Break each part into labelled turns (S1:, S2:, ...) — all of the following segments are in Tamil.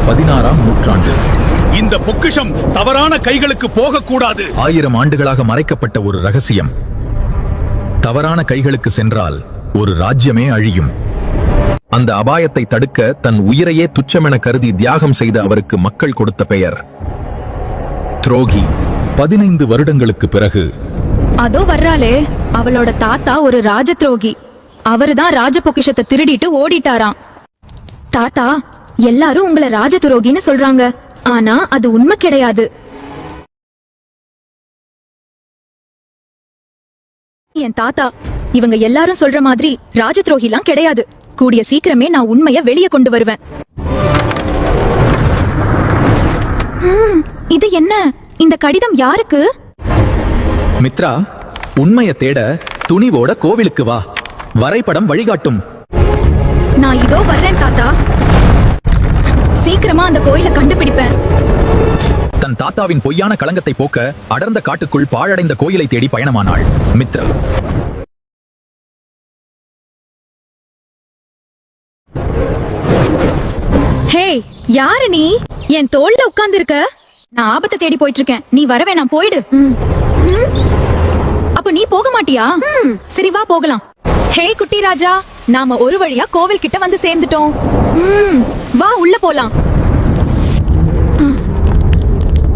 S1: 16ஆம் நூற்றாண்டு.
S2: இந்த பொக்கிஷம் தவறான கைகளுக்கு போகக்கூடாது.
S1: 1000 ஆண்டுகளாக மறைக்கப்பட்ட ஒரு ரகசியம். தவறான கைகளுக்கு சென்றால் ஒரு ராஜ்யமே அழியும். அந்த அபாயத்தை தடுக்க தன் உயிரையே துச்சமென கருதி தியாகம் செய்த அவருக்கு மக்கள் கொடுத்த பெயர் துரோகி. 15 வருடங்களுக்கு பிறகு
S3: அதோ வர்றாளே, அவளோட தாத்தா ஒரு ராஜ துரோகி. அவருதான் ராஜ பொக்கிஷத்தை திருடிட்டு ஓடிட்டாராம். தாத்தா, எல்லாரும் உங்களை ராஜ துரோகின்னு சொல்றாங்க, ஆனா அது உண்மை கிடையாது. என் தாத்தா இவங்க எல்லாரும் சொல்ற மாதிரி ராஜ துரோகிலாம் கிடையாது. கூடிய சீக்கிரமே நான் உண்மைய வெளியே கொண்டு வருவேன். இது என்ன? இந்த கடிதம் யாருக்கு?
S1: மித்ரா, உண்மையை தேட துணிவோட கோவிலுக்கு வா. வரைபடம் வழிகாட்டும்.
S3: நான் இதோ வர்றேன் தாத்தா. சீக்கிரமா அந்த கோயிலை கண்டுபிடிப்பேன்.
S1: தன் தாத்தாவின் பொய்யான களங்கத்தை போக்க அடர்ந்த காட்டுக்குள் பாழடைந்த கோயிலை தேடி பயணமானாள் மித்ரா.
S3: ஹே, யாரு நீ? என் தோள்ல உட்கார்ந்து இருக்க. நான் ஆபத்தை தேடி போயிட்டு இருக்கேன். நீ வரவே, நான் போயிடு. அப்ப நீ போக மாட்டியா? சரி வா போகலாம். ஹே குட்டி ராஜா, நாம ஒரு வழியா கோவில் கிட்ட வந்து சேர்ந்துட்டோம். வா உள்ள போலாம்.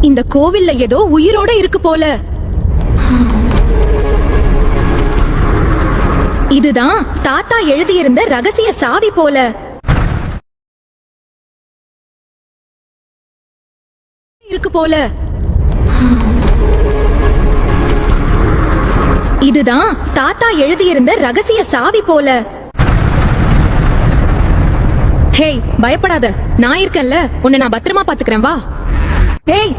S3: இந்த கோவில்ல ஏதோ உயிரோட இருக்கு போல. இதுதான் தாத்தா எழுதியிருந்த ரகசிய சாவி போல. இருக்கு போல. இதுதான் தாத்தா எழுதியிருந்த ரகசிய சாவி போல. ஹே, பயப்படாத, நான் இருக்கேன்ல. உன்னை நான் பத்திரமா பாத்துக்கிறேன். வா. ஹேய்,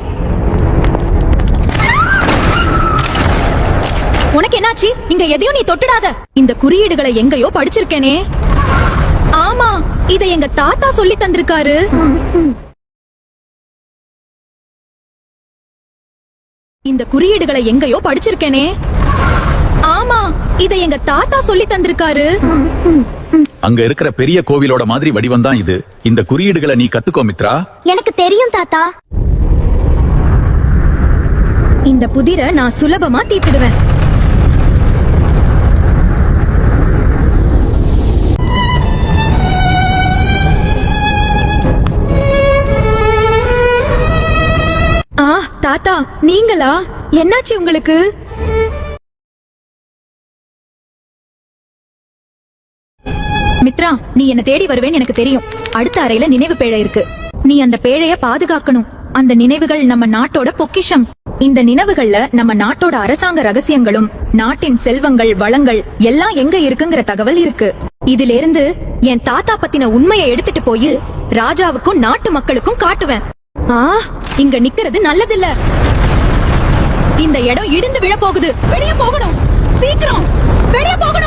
S3: உனக்கு என்னாச்சு? இங்க எதையும் நீ தொட்டுடாத. இந்த குறியீடுகளை எங்கயோ படிச்சிருக்கேனே. ஆமா, இதை எங்க தாத்தா சொல்லி தந்திருக்காரு. இந்த குறியீடுகளை எங்கயோ படிச்சிருக்கேனே. ஆமா, இதை எங்க தாத்தா சொல்லி தந்திருக்காரு.
S1: அங்க இருக்கிற பெரிய கோவிலோட மாதிரி வடிவம் தான் இது. இந்த குறியீடுகளை நீ கத்துக்கோ மித்ரா.
S4: எனக்கு தெரியும் தாத்தா.
S3: இந்த புதிரை நான் சுலபமா தீர்த்திடுவேன். தாத்தா, நீங்களா? என்னாச்சு உங்களுக்கு? மித்ரா, நீ என்ன தேடி வருவேன்னு எனக்கு தெரியும். அடுத்த அறையில நினைவு பேழை இருக்கு. நீ அந்த பேழைய பாதுகாக்கணும். அந்த நினைவுகள் நம்ம நாட்டோட பொக்கிஷம். இந்த நினைவுகள்ல நம்ம நாட்டோட அரசாங்க ரகசியங்களும் நாட்டின் செல்வங்கள் வளங்கள் எல்லாம் எங்க இருக்குங்கிற தகவல் இருக்கு. இதுல இருந்து என் தாத்தா பத்தின உண்மையை எடுத்துட்டு போய் ராஜாவுக்கும் நாட்டு மக்களுக்கும் காட்டுவேன். இங்க நிக்கிறது நல்லதில்ல. இந்த இடம் இடிந்து விழ போகுது. வெளியே போகணும். சீக்கிரம் வெளியே போகணும்.